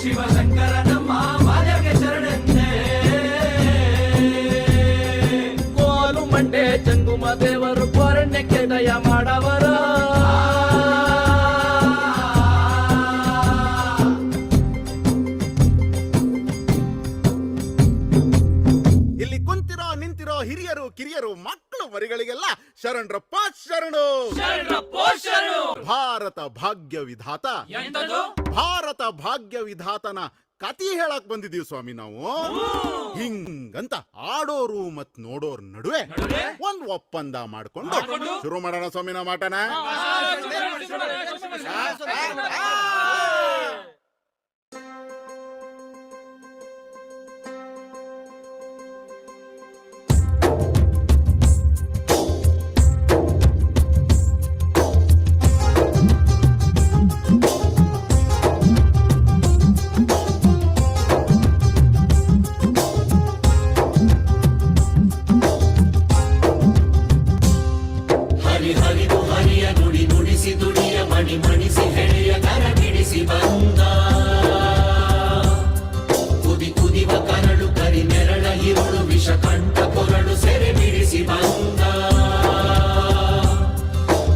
ಶಿವಶಂಕರ ನಮ್ಮ ಮಾಯಗೆ ಶರಣೆಂದೇ ಕೋಲು ಮಂಡೆ ಜಂಗುಮ ದೇವರು ಕೋರಣ್ಯಕ್ಕೆ ದಯ ಮಾಡವರ ಇಲ್ಲಿ ಕುಂತಿರೋ ನಿಂತಿರೋ ಹಿರಿಯರು ಕಿರಿಯರು ಮಕ್ಕಳು ಮರಿಗಳಿಗೆಲ್ಲ ಶರಣರಪ್ಪ ಶರಣು. ಭಾರತ ಭಾಗ್ಯ ವಿಧಾತ ಭಾರತ ಭಾಗ್ಯ ವಿಧಾತನ ಕತಿ ಹೇಳಕ್ ಬಂದಿದೀವಿ ಸ್ವಾಮಿ ನಾವು. ಹಿಂಗಂತ ಆಡೋರು ಮತ್ ನೋಡೋರ್ ನಡುವೆ ಒಂದ್ ಒಪ್ಪಂದ ಮಾಡ್ಕೊಂಡು ಶುರು ಮಾಡೋಣ ಸ್ವಾಮಿ ನಾವು ಮಾಟನ. ಮಣಿಸಿ ಹೆಳೆಯ ಕರ ಬಿಡಿಸಿ ಬಂದ ಕುದಿ ಕುದಿವ ಕರಳು ಕರಿ ನೆರಳ ಇರುಳು ವಿಷ ಕಂಠ ಕೊರಳು ಸೆರೆ ಬಿಡಿಸಿ ಬಂದ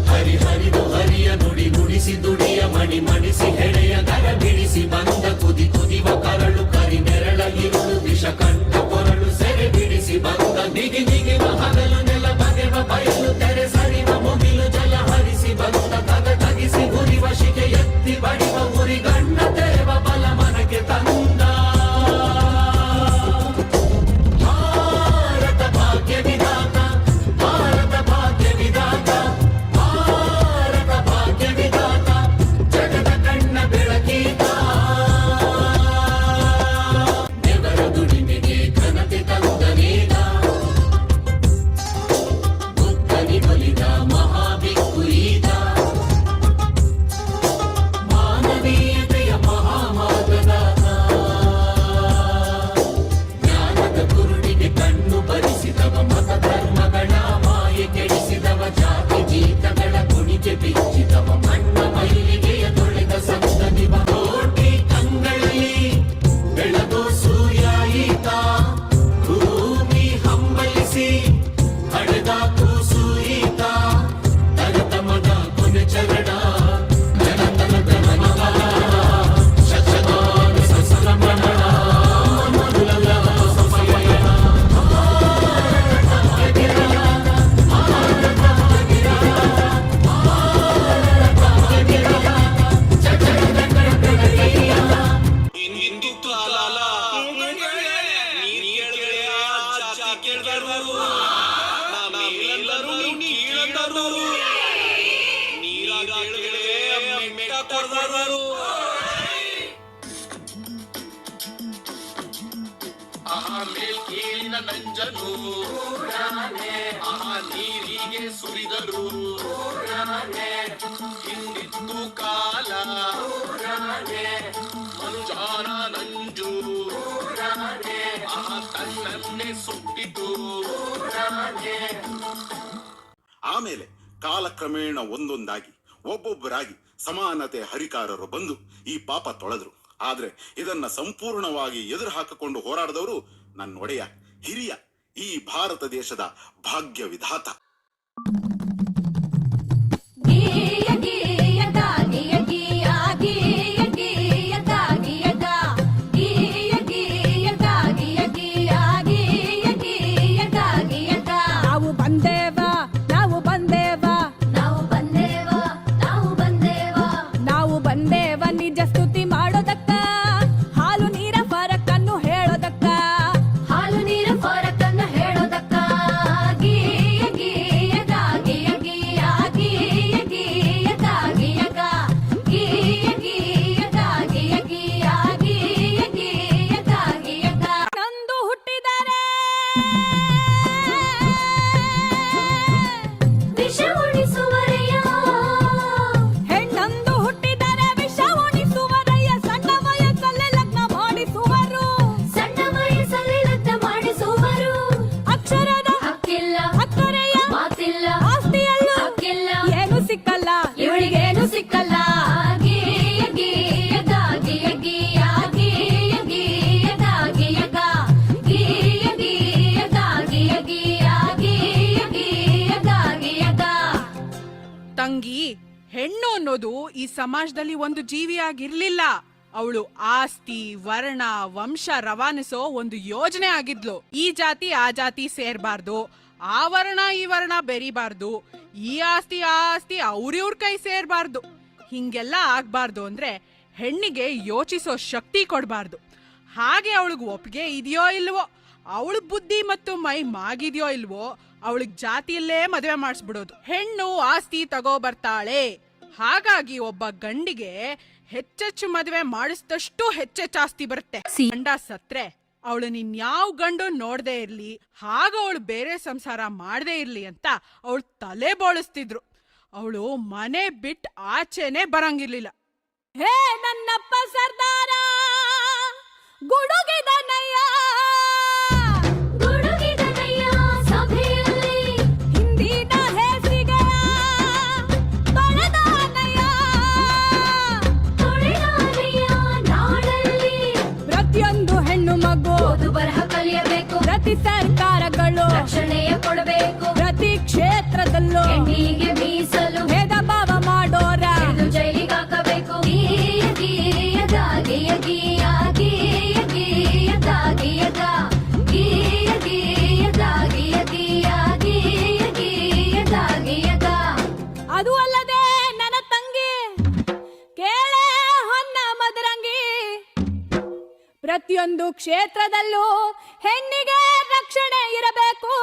ಹರಿ ಹರಿದು ಹರಿಯ ನುಡಿ ನುಡಿಸಿ ದುಡಿಯ ಮಣಿ ಮಣಿಸಿ ಹೆಳೆಯ ಕರ ಬಿಡಿಸಿ ಬಂದ ಕುದಿ ಕುದಿವ ಕರಳು ಕರಿ ನೆರಳ ಇರುಳು ವಿಷ ಕಂಠ ಕೊರಳು ಸೆರೆ ಬಿಡಿಸಿ ಬಂದ ನಿಗಿ ನಿಗಿವ ಹಗಲು ನೆಲ ಬಗೆವ ಬಯಲು ತೆರೆ ಸರಿವ ಮುಗಿಲು ಜಲ ಹರಿಸಿ ಬಂದ ತಗಿಸಿ ಗುರಿವ ಶಿಕೆ ಎತ್ತಿ ಬಡಿವ ಉರಿ ಗಣ್ಣ ತೆರೆವ ಬಲ ಮನಕ್ಕೆ ತಂದ ಭಾರತ ಭಾಗ್ಯ ವಿಧಾತ ಭಾರತ ಭಾಗ್ಯ ವಿಧಾತ ಭಾರತ ಭಾಗ್ಯ ವಿಧಾತ ಜಗದ ಕಣ್ಣ ಬೆಳಕೀತ ನೆವರ ದುಡಿಮೆಗೆ ಘನತೆ ತಂದನೇಗ ಬುದ್ಧನಿ ಬಲಿದ ಮಹಾಭಿಕ್ಕು ಈತ ಜ್ಞಾನದ ಕುರುಡಿಗೆ ಕಣ್ಣು ಬರಿಸಿದವ ಮತ ಧರ್ಮಗಳ ಮಾಯೆ ಕೆಡಿಸಿದವ ಜಾತಿ ಜೀತಗಳ ಕುಣಿಗೆ ಬಿಚ್ಚಿದವ ಮಣ್ಣ ಮೈಲಿಗೆಯ ತೊಳೆದ ಸಂತನಿವ ಕೋಟಿ ಕಂಗಳಲ್ಲಿ ಬೆಳಗೋ ಸೂರ್ಯ ಈತ ಭೂಮಿ ಹಂಬಲಿಸಿ ಹಡೆದ ಕೂಸು ಈತ ತರತಮದ ಕೊನೆ ಚರಣ ಮೇಲ್ಕೀಳಿನ ನಂಜನು ನೀರಿಗೆ ಸುರಿದರು ಹಿಂದಿತ್ತು ಕಾಲ ಮನುಜಾನ ನಂಜು ತನ್ನನ್ನೇ ಸುಟ್ಟಿತು. ಆಮೇಲೆ ಕಾಲಕ್ರಮೇಣ ಒಂದೊಂದಾಗಿ ಒಬ್ಬೊಬ್ಬರಾಗಿ ಸಮಾನತೆ ಹರಿಕಾರರು ಬಂದು ಈ ಪಾಪ ತೊಳೆದ್ರು. ಆದ್ರೆ ಇದನ್ನ ಸಂಪೂರ್ಣವಾಗಿ ಎದುರು ಹಾಕಿಕೊಂಡು ಹೋರಾಡಿದವರು ನನ್ನ ಒಡೆಯ ಹಿರಿಯ ಈ ಭಾರತ ದೇಶದ ಭಾಗ್ಯ ವಿಧಾತ. ಇವಳಿಗೇನು ಸಿಕ್ಕಲ್ಲ. ಹೆಣ್ಣು ಅನ್ನೋದು ಈ ಸಮಾಜದಲ್ಲಿ ಒಂದು ಜೀವಿಯಾಗಿರ್ಲಿಲ್ಲ. ಅವಳು ಆಸ್ತಿ, ವರ್ಣ, ವಂಶ ರವಾನಿಸೋ ಒಂದು ಯೋಜನೆ ಆಗಿದ್ಲು. ಈ ಜಾತಿ ಆ ಜಾತಿ ಸೇರ್ಬಾರ್ದು, ಆ ವರ್ಣ ಈ ವರ್ಣ ಬೆರಿಬಾರ್ದು, ಈ ಆಸ್ತಿ ಆ ಆಸ್ತಿ ಅವ್ರಿವ್ರ ಕೈ ಸೇರ್ಬಾರ್ದು. ಹಿಂಗೆಲ್ಲ ಆಗ್ಬಾರ್ದು ಅಂದ್ರೆ ಹೆಣ್ಣಿಗೆ ಯೋಚಿಸೋ ಶಕ್ತಿ ಕೊಡ್ಬಾರ್ದು. ಹಾಗೆ ಅವಳಿಗೆ ಒಪ್ಪಿಗೆ ಇದೆಯೋ ಇಲ್ವೋ, ಅವಳ ಬುದ್ಧಿ ಮತ್ತು ಮೈ ಮಾಗಿದ್ಯೋ ಇಲ್ವೋ, ಅವಳಿಗೆ ಜಾತಿಯಲ್ಲೇ ಮದುವೆ ಮಾಡಿಸ್ಬಿಡೋದು. ಹೆಣ್ಣು ಆಸ್ತಿ ತಗೋ ಬರ್ತಾಳೆ, ಹಾಗಾಗಿ ಒಬ್ಬ ಗಂಡಿಗೆ ಹೆಚ್ಚೆಚ್ಚು ಮದುವೆ ಮಾಡಿಸಿದಷ್ಟು ಹೆಚ್ಚೆಚ್ಚು ಆಸ್ತಿ ಬರುತ್ತೆ. ಗಂಡ ಸತ್ರೆ ಅವಳು ಇನ್ಯಾವ ಗಂಡು ನೋಡದೆ ಇರ್ಲಿ, ಹಾಗ ಅವಳು ಬೇರೆ ಸಂಸಾರ ಮಾಡದೇ ಇರ್ಲಿ ಅಂತ ಅವಳು ತಲೆ ಬೋಳಿಸ್ತಿದ್ರು. ಅವಳು ಮನೆ ಬಿಟ್ಟು ಆಚೆನೆ ಬರಂಗಿರ್ಲಿಲ್ಲ. ಹೇ ನನ್ನಪ್ಪ ಸರ್ದಾರ ಗುಡುಗಿದನಯ್ಯ, ಗುಡುಗಿದನಯ್ಯ ಸಭೆಯಲ್ಲಿ ಹಿಂದಿನ ಹೆಸರಿಗೆ ತೊಳೆದಾನಯ್ಯ, ತೊಳೆದಾನಯ್ಯ ನಾಡಲ್ಲಿ ಪ್ರತಿಯೊಂದು ಹೆಣ್ಣು ಮಗು ಓದು ಬರಹ ಕಲಿಯಬೇಕು, ಪ್ರತಿ ಸರ್ಕಾರಗಳು ರಕ್ಷಣೆಯ ಕೊಡಬೇಕು, ಪ್ರತಿ ಕ್ಷೇತ್ರದಲ್ಲೂ ಹೆಣ್ಣಿಗೆ ಮೀಸಲು ಭೇದ ಭಾವ ಮಾಡೋರ ಜೈಲಿಗೆ ಹಾಕಬೇಕು. ಅದು ಅಲ್ಲದೆ ನನ್ನ ತಂಗಿ ಕೇಳೆ ಹೊನ್ನ ಮದರಂಗಿ, ಪ್ರತಿಯೊಂದು ಕ್ಷೇತ್ರದಲ್ಲೂ ಹೆಣ್ಣಿಗೆ ರಕ್ಷಣೆ ಇರಬೇಕು.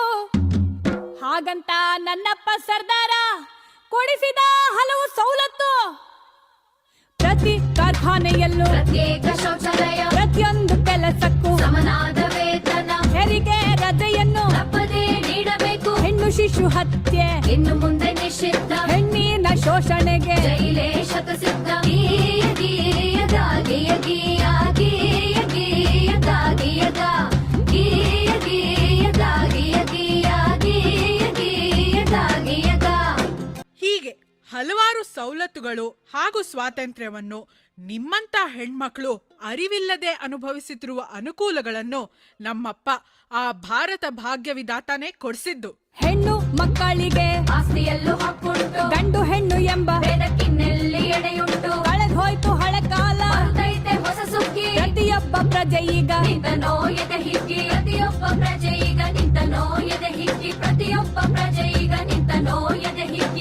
ಹಾಗಂತ ನನ್ನಪ್ಪ ಸರ್ದಾರ ಕೊಡಿಸಿದ ಹಲವು ಸವಲತ್ತು, ಪ್ರತಿ ಕಾರ್ಖಾನೆಯಲ್ಲೂ ಪ್ರತ್ಯೇಕ ಶೌಚಾಲಯ, ಪ್ರತಿಯೊಂದು ಕೆಲಸಕ್ಕೂ ಸಮನಾದ ವೇತನ, ಹೆರಿಗೆ ರಜೆಯನ್ನು ತಪ್ಪದೇ ನೀಡಬೇಕು, ಹೆಣ್ಣು ಶಿಶು ಹತ್ಯೆ ಇನ್ನು ಮುಂದೆ ನಿಷಿದ್ಧ, ಹೆಣ್ಣಿನ ಶೋಷಣೆಗೆ ಜೈಲೇ ಶತಸಿದ್ಧ. ಹೀಗೆ ಹಲವಾರು ಸವಲತ್ತುಗಳು ಹಾಗೂ ಸ್ವಾತಂತ್ರ್ಯವನ್ನು ನಿಮ್ಮಂತ ಹೆಣ್ಮಕ್ಳು ಅರಿವಿಲ್ಲದೆ ಅನುಭವಿಸುತ್ತಿರುವ ಅನುಕೂಲಗಳನ್ನು ನಮ್ಮಪ್ಪ ಆ ಭಾರತ ಭಾಗ್ಯ ವಿಧಾತಾನೇ ಕೊಡಿಸಿದ್ದು. ಹೆಣ್ಣು ಮಕ್ಕಳಿಗೆ ಆಸ್ತಿಯಲ್ಲೂ ಹಕ್ಕುಂಟು, ಗಂಡು ಹೆಣ್ಣು ಎಂಬ ಭೇದಕ್ಕಿನ್ನೆಲ್ಲಿ ಎಡೆಯುಂಟು, ಕಳೆದು ಹೋಯ್ತು ಹಳೆ ಕಾಲ ಬರ್ತೈತೆ ಹೊಸ ಸುಗ್ಗಿ, ಪ್ರತಿಯೊಬ್ಬ ಪ್ರಜೆ ಈಗ ನಿಂತನೋ ಎದೆ ಹಿಗ್ಗಿ, ಪ್ರತಿಯೊಬ್ಬ ಪ್ರಜೆ ಈಗ ನಿಂತನೋ ಎದೆ ಹಿಗ್ಗಿ, ಪ್ರತಿಯೊಬ್ಬ ಪ್ರಜೆ ಈಗ ನಿಂತನೋ ಎದೆ ಹಿಗ್ಗಿ.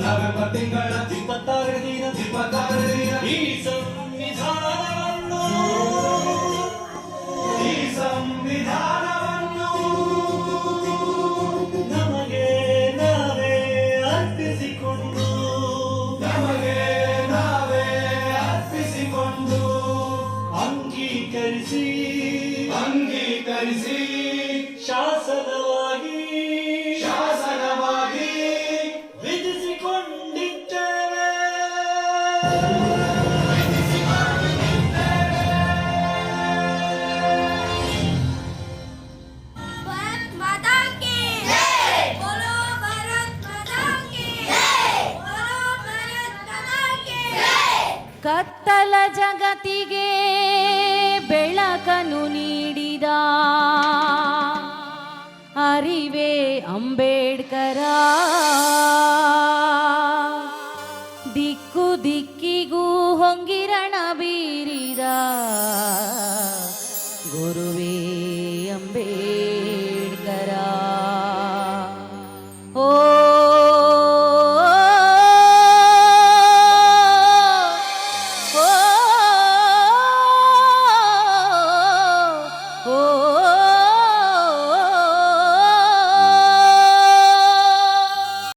ನವೆಂಬರ್ ತಿಂಗಳ 26 ದಿನ ಈ ಸಂವಿಧಾನವನ್ನು ನಮಗೆ ನಾವೇ ಅರ್ಪಿಸಿಕೊಂಡು ಅಂಗೀಕರಿಸಿ ಶಾಸನವಾಗಿ ವಿಧಿಸಿಕೊಂಡಿದ್ದೇವೆ. भारत माता की जय बोलो भारत माता की जय बोलो भारत माता की जय ಕತ್ತಲ ಜಗತ್ತಿಗೆ ಬೆಳಕನ್ನು ನೀಡಿದ ಅರಿವೇ ಅಂಬೇಡ್ಕರ